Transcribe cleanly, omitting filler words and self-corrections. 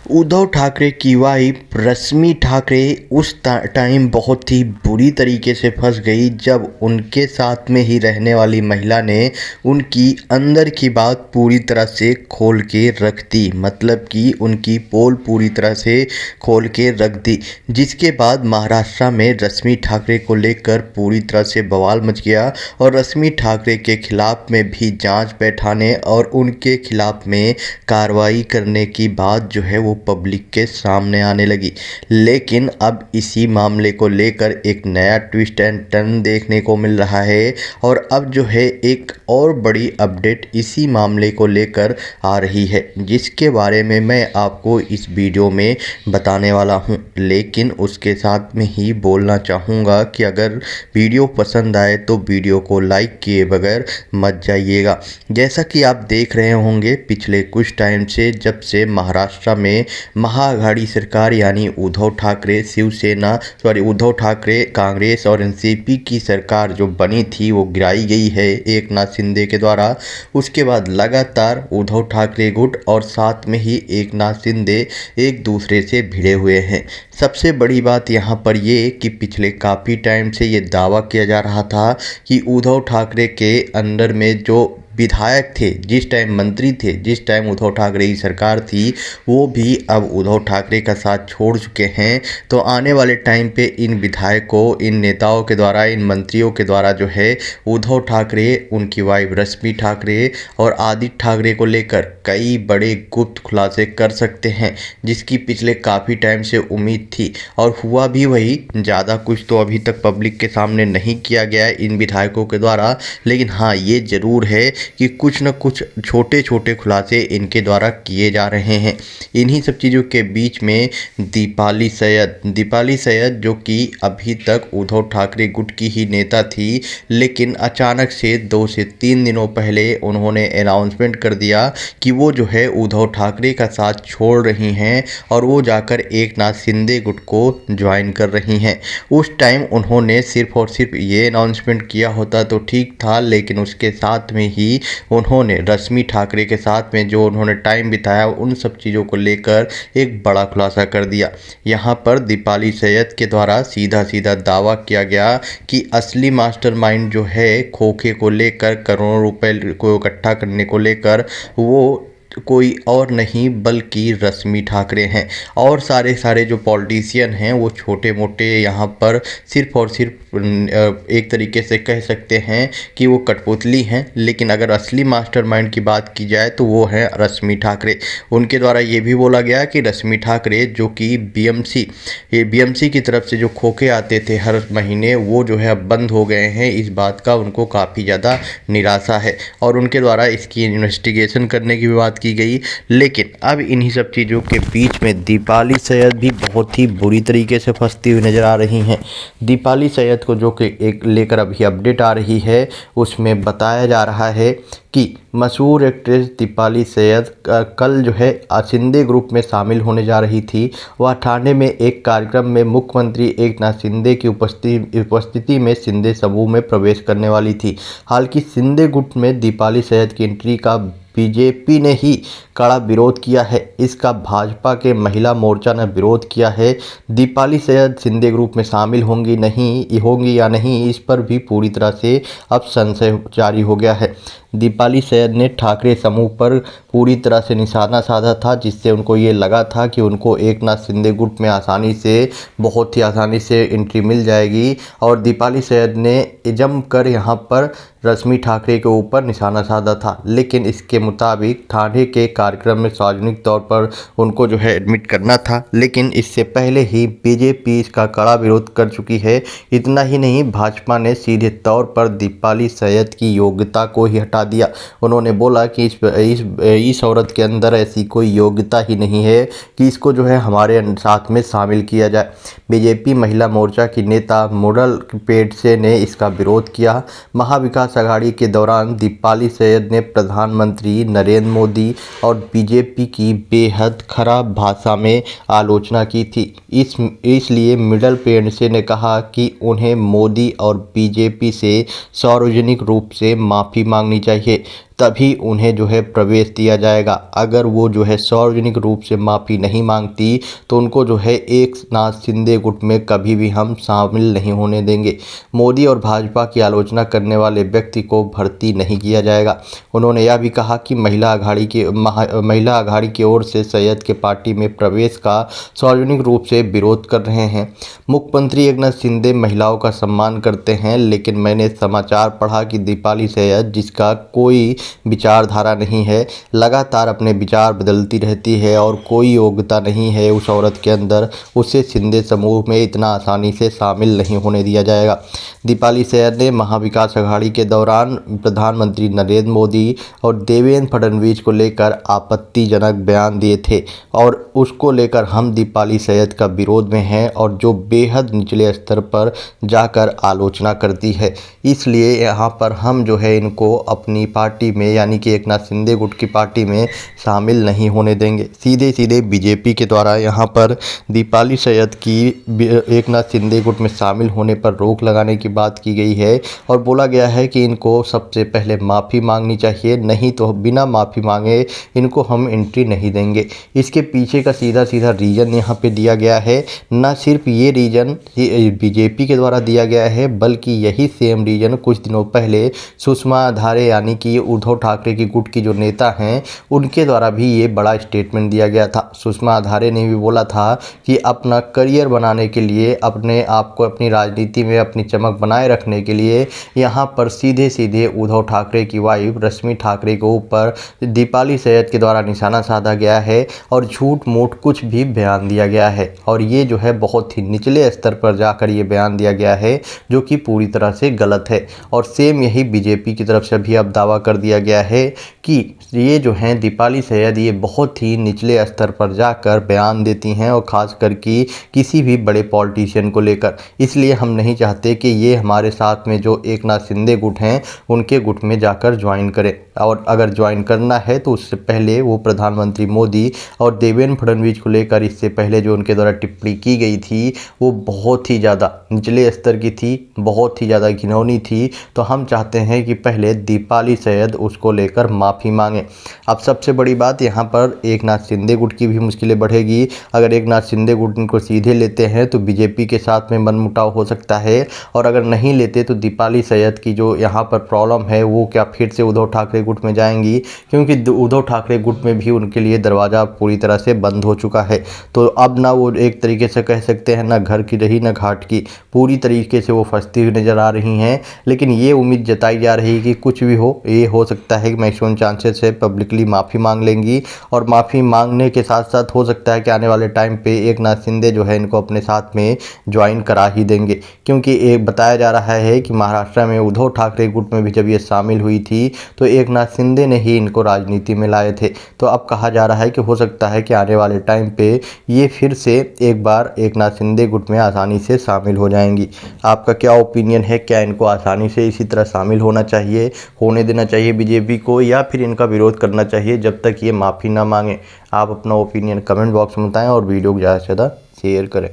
उद्धव ठाकरे की वाइफ रश्मि ठाकरे उस टाइम बहुत ही बुरी तरीके से फंस गई जब उनके साथ में ही रहने वाली महिला ने उनकी अंदर की बात पूरी तरह से खोल के रख दी। मतलब कि उनकी पोल पूरी तरह से खोल के रख दी, जिसके बाद महाराष्ट्र में रश्मि ठाकरे को लेकर पूरी तरह से बवाल मच गया और रश्मि ठाकरे के खिलाफ में भी जांच बैठाने और उनके खिलाफ में कार्रवाई करने की बात जो है वो पब्लिक के सामने आने लगी। लेकिन अब इसी मामले को लेकर एक नया ट्विस्ट एंड टर्न देखने को मिल रहा है और अब जो है एक और बड़ी अपडेट इसी मामले को लेकर आ रही है, जिसके बारे में मैं आपको इस वीडियो में बताने वाला हूं। लेकिन उसके साथ में ही बोलना चाहूँगा कि अगर वीडियो पसंद आए तो वीडियो को लाइक किए बगैर मत जाइएगा। जैसा कि आप देख रहे होंगे पिछले कुछ टाइम से जब से महाराष्ट्र में महाअघाड़ी सरकार यानी उद्धव ठाकरे कांग्रेस और एनसीपी की सरकार जो बनी थी वो गिराई गई है एकनाथ शिंदे के द्वारा। उसके बाद लगातार उद्धव ठाकरे गुट और साथ में ही एकनाथ शिंदे एक दूसरे से भिड़े हुए हैं। सबसे बड़ी बात यहाँ पर ये कि पिछले काफ़ी टाइम से ये दावा किया जा रहा था कि उद्धव ठाकरे के अंडर में जो विधायक थे, जिस टाइम मंत्री थे, जिस टाइम उद्धव ठाकरे की सरकार थी, वो भी अब उद्धव ठाकरे का साथ छोड़ चुके हैं। तो आने वाले टाइम पे इन विधायकों, इन नेताओं के द्वारा, इन मंत्रियों के द्वारा जो है उद्धव ठाकरे, उनकी वाइफ रश्मि ठाकरे और आदित्य ठाकरे को लेकर कई बड़े गुप्त खुलासे कर सकते हैं, जिसकी पिछले काफ़ी टाइम से उम्मीद थी और हुआ भी वही। ज़्यादा कुछ तो अभी तक पब्लिक के सामने नहीं किया गया है इन विधायकों के द्वारा, लेकिन हाँ ये ज़रूर है कि कुछ न कुछ छोटे छोटे खुलासे इनके द्वारा किए जा रहे हैं। इन्हीं सब चीज़ों के बीच में दीपाली सैयद जो कि अभी तक उद्धव ठाकरे गुट की ही नेता थी, लेकिन अचानक से 2 से 3 दिनों पहले उन्होंने अनाउंसमेंट कर दिया कि वो जो है उद्धव ठाकरे का साथ छोड़ रही हैं और वो जाकर एकनाथ शिंदे गुट को ज्वाइन कर रही हैं। उस टाइम उन्होंने सिर्फ और सिर्फ ये अनाउंसमेंट किया होता तो ठीक था, लेकिन उसके साथ में ही उन्होंने रश्मि ठाकरे के साथ में जो उन्होंने टाइम बिताया उन सब चीज़ों को लेकर एक बड़ा खुलासा कर दिया। यहाँ पर दीपाली सैयद के द्वारा सीधा सीधा दावा किया गया कि असली मास्टरमाइंड जो है खोखे को लेकर, करोड़ों रुपए को इकट्ठा करने को लेकर, वो कोई और नहीं बल्कि रश्मि ठाकरे हैं। और सारे जो पॉलिटिशियन हैं वो छोटे मोटे यहाँ पर सिर्फ और सिर्फ एक तरीके से कह सकते हैं कि वो कठपुतली हैं। लेकिन अगर असली मास्टरमाइंड की बात की जाए तो वो है रश्मि ठाकरे। उनके द्वारा ये भी बोला गया कि रश्मि ठाकरे जो कि बीएमसी की तरफ से जो खोखे आते थे हर महीने, वो जो है अब बंद हो गए हैं। इस बात का उनको काफ़ी ज़्यादा निराशा है और उनके द्वारा इसकी इन्वेस्टिगेशन करने की भी बात की गई। लेकिन अब इन्हीं सब चीज़ों के बीच में दीपाली सैयद भी बहुत ही बुरी तरीके से फंसती हुई नज़र आ रही हैं। दीपाली सैयद को जो कि एक लेकर अभी अपडेट आ रही है उसमें बताया जा रहा है कि मशहूर एक्ट्रेस दीपाली सैयद कल जो है शिंदे ग्रुप में शामिल होने जा रही थी। वह ठाणे में एक कार्यक्रम में मुख्यमंत्री एकनाथ शिंदे की उपस्थिति में शिंदे समूह में प्रवेश करने वाली थी। हालांकि शिंदे गुट में दीपाली सैयद की एंट्री का बीजेपी ने ही कड़ा विरोध किया है। इसका भाजपा के महिला मोर्चा ने विरोध किया है। दीपाली सैयद शिंदे ग्रुप में शामिल होंगी या नहीं, इस पर भी पूरी तरह से अब संशय जारी हो गया है। दीपाली सैयद ने ठाकरे समूह पर पूरी तरह से निशाना साधा था, जिससे उनको ये लगा था कि उनको एकनाथ शिंदे ग्रुप में बहुत ही आसानी से एंट्री मिल जाएगी और दीपाली सैयद ने जमकर यहाँ पर रश्मि ठाकरे के ऊपर निशाना साधा था। लेकिन इसके मुताबिक ठाणे के कार्यक्रम में सार्वजनिक तौर पर उनको जो है एडमिट करना था, लेकिन इससे पहले ही बीजेपी इसका कड़ा विरोध कर चुकी है। इतना ही नहीं, भाजपा ने सीधे तौर पर दीपाली सैयद की योग्यता को ही हटा दिया। उन्होंने बोला कि इस औरत के अंदर ऐसी कोई योग्यता ही नहीं है कि इसको जो है हमारे साथ में शामिल किया जाए। बीजेपी महिला मोर्चा की नेता मुरल पेडसे ने इसका विरोध किया। महाविकास आघाड़ी के दौरान दीपाली सैयद ने प्रधानमंत्री नरेंद्र मोदी और बीजेपी की बेहद खराब भाषा में आलोचना की थी। इसलिए मिडल पेडसे ने कहा कि उन्हें मोदी और बीजेपी से सार्वजनिक रूप से माफ़ी मांगनी चाहिए। तभी उन्हें जो है प्रवेश दिया जाएगा। अगर वो जो है सार्वजनिक रूप से माफ़ी नहीं मांगती तो उनको जो है एकनाथ शिंदे गुट में कभी भी हम शामिल नहीं होने देंगे। मोदी और भाजपा की आलोचना करने वाले व्यक्ति को भर्ती नहीं किया जाएगा। उन्होंने यह भी कहा कि महिला आघाड़ी की ओर से सैयद के पार्टी में प्रवेश का सार्वजनिक रूप से विरोध कर रहे हैं। मुख्यमंत्री एकनाथ शिंदे महिलाओं का सम्मान करते हैं, लेकिन मैंने समाचार पढ़ा कि दीपाली सैयद, जिसका कोई विचारधारा नहीं है, लगातार अपने विचार बदलती रहती है और कोई योग्यता नहीं है उस औरत के अंदर, उसे शिंदे समूह में इतना आसानी से शामिल नहीं होने दिया जाएगा। दीपाली सैयद ने महाविकास अघाड़ी के दौरान प्रधानमंत्री नरेंद्र मोदी और देवेंद्र फडणवीस को लेकर आपत्तिजनक बयान दिए थे और उसको लेकर हम दीपाली सैयद का विरोध में हैं और जो बेहद निचले स्तर पर जाकर आलोचना करती है। इसलिए यहाँ पर हम जो है इनको अपनी पार्टी में, यानी कि एकनाथ शिंदे गुट की पार्टी में शामिल नहीं होने देंगे। सीधे सीधे बीजेपी के द्वारा यहाँ पर दीपाली सैयद की एकनाथ शिंदे गुट में शामिल होने पर रोक लगाने की बात की गई है और बोला गया है कि इनको सबसे पहले माफ़ी मांगनी चाहिए, नहीं तो बिना माफ़ी मांगे इनको हम एंट्री नहीं देंगे। इसके पीछे का सीधा सीधा रीज़न यहाँ पे दिया गया है। न सिर्फ ये रीज़न बीजेपी के द्वारा दिया गया है, बल्कि यही सेम रीज़न कुछ दिनों पहले सुषमा धारे, यानी कि उद्धव ठाकरे की गुट की जो नेता हैं, उनके द्वारा भी ये बड़ा स्टेटमेंट दिया गया था। सुषमा धारे ने भी बोला था कि अपना करियर बनाने के लिए, अपने आप को अपनी राजनीति में अपनी चमक बनाए रखने के लिए यहाँ पर सीधे सीधे उद्धव ठाकरे की वाइफ रश्मि ठाकरे के ऊपर दीपाली सैयद के द्वारा निशाना साधा गया है और झूठ मूठ कुछ भी बयान दिया गया है। और ये जो है बहुत ही निचले स्तर पर जाकर ये बयान दिया गया है, जो कि पूरी तरह से गलत है। और सेम यही बीजेपी की तरफ से भी अब दावा कर दिया गया है कि ये जो हैं दीपाली सैयद, ये बहुत ही निचले स्तर पर जाकर बयान देती हैं और ख़ास कर कि किसी भी बड़े पॉलिटिशियन को लेकर। इसलिए हम नहीं चाहते कि ये हमारे साथ में जो एकनाथ शिंदे गुट हैं उनके गुट में जाकर ज्वाइन करें, और अगर ज्वाइन करना है तो उससे पहले वो प्रधानमंत्री मोदी और देवेंद्र फडणवीस को लेकर इससे पहले जो उनके द्वारा टिप्पणी की गई थी वो बहुत ही ज़्यादा निचले स्तर की थी, बहुत ही ज़्यादा घिनौनी थी। तो हम चाहते हैं कि पहले दीपाली सैयद उसको लेकर माफ़ी मांगें। अब सबसे बड़ी बात यहाँ पर एकनाथ शिंदे गुट की भी मुश्किलें बढ़ेगी। अगर एकनाथ शिंदे गुट इनको सीधे लेते हैं तो बीजेपी के साथ में मनमुटाव हो सकता है, और अगर नहीं लेते तो दीपाली सैयद की जो यहाँ पर प्रॉब्लम है वो क्या फिर से उद्धव ठाकरे गुट में जाएंगी, क्योंकि उद्धव ठाकरे गुट में भी उनके लिए दरवाज़ा पूरी तरह से बंद हो चुका है। तो अब ना वो एक तरीके से कह सकते हैं ना घर की रही ना घाट की, पूरी तरीके से वो फंसती हुई नज़र आ रही हैं। लेकिन ये उम्मीद जताई जा रही है कि कुछ भी हो, ये हो सकता है कि मैक्सिमम चांसेस है पब्लिकली माफ़ी मांग लेंगी, और माफ़ी मांगने के साथ साथ हो सकता है कि आने वाले टाइम पे एकनाथ शिंदे जो है इनको अपने साथ में ज्वाइन करा ही देंगे। क्योंकि एक बताया जा रहा है कि महाराष्ट्र में उद्धव ठाकरे गुट में भी जब ये शामिल हुई थी तो एकनाथ शिंदे ने ही इनको राजनीति में लाए थे। तो अब कहा जा रहा है कि हो सकता है कि आने वाले टाइम पे ये फिर से एक बार एकनाथ शिंदे गुट में आसानी से शामिल हो जाएंगी। आपका क्या ओपिनियन है? क्या इनको आसानी से इसी तरह शामिल होने देना चाहिए बीजेपी को, या फिर इनका विरोध करना चाहिए जब तक ये माफ़ी ना मांगे? आप अपना ओपिनियन कमेंट बॉक्स में बताएं और वीडियो को ज़्यादा से ज़्यादा शेयर करें।